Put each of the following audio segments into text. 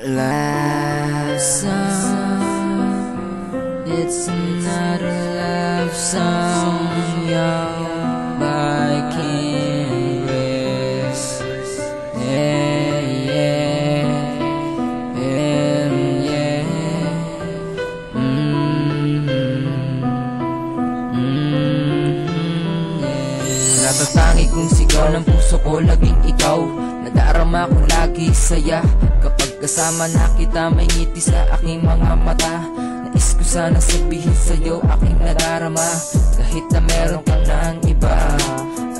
Love song, it's not a love song, young by King Chris. Yeah, yeah, yeah, yeah. Natatangi kong sigaw ng puso ko, laging ikaw. Nadarama ko lagi saya kapag kasama na kita, may ngiti sa aking mga mata. Nais ko sana sabihin sa'yo aking nadarama, kahit na meron ka ng iba.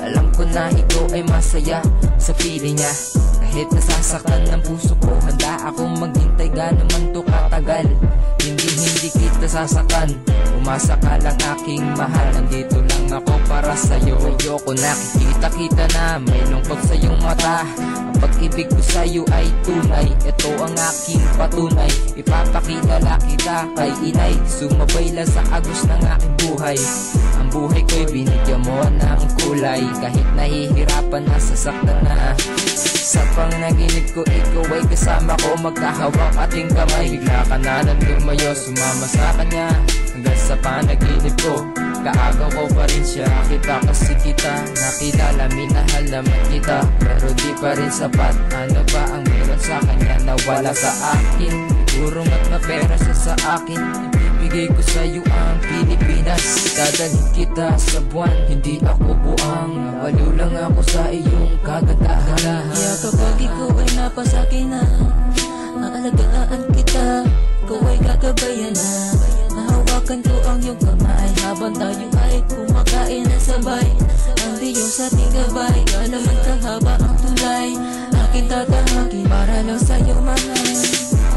Alam ko na ikaw ay masaya sa piling niya, kahit nasasaktan ng puso ko. Handa akong maghintay, ganuman to katagal. Hindi kita sasakan, umasa ka lang aking mahal. Nandito lang ako para sa'yo. Ayoko nakikita na may lungkot sa iyong mata. Ang pag-ibig ko sa'yo ay tunay, ito ang aking patunay. Ipapakilala kita kay inay, sumabay lang sa agos ng aking buhay. Ang buhay ko'y binigyan mo ng kulay, kahit nahihirapan na, sasaktan na. Sa pangnaginip ko, ikaw ay kasama ko, magkahawak ating kamay. Bigla ka na nang lumayo, sumama sa kanya, hanggang sa panaginip ko. Kaagaw ko pa rin siya, kita kasi kita nakilala, minahal naman kita, pero di pa rin sapat. Ano ba ang meron sa kanya na wala sa akin? Sigurong at na pera siya sa akin, ibibigay ko sa'yo ang Pilipinas. Dadalhin kita sa buwan, hindi ako buang, nawalo lang ako sa iyong kagandahan. Kaya kapag ikaw ay napasakin na, aalagaan kita, ikaw ay gagabayan na. Mahawakan ko ang iyong kamay, habang tayo ay kumakain na sabay. Ang Diyos ating gabay, ganaman kahaba ang tulay, aking tatahakin para lang sa'yo mahal.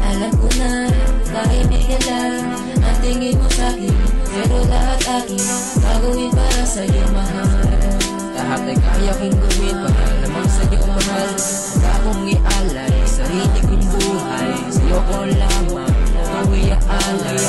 Alam ko na, dahil may galay, ang tingin mo sa'kin, pero lahat akin gagawin para sa'yo mahal. Lahat ay kaya kong gawin para naman sa'yo mahal. Huwag akong ialay, sarili kong buhay, sa'yo ko lamang ikaw iaalay.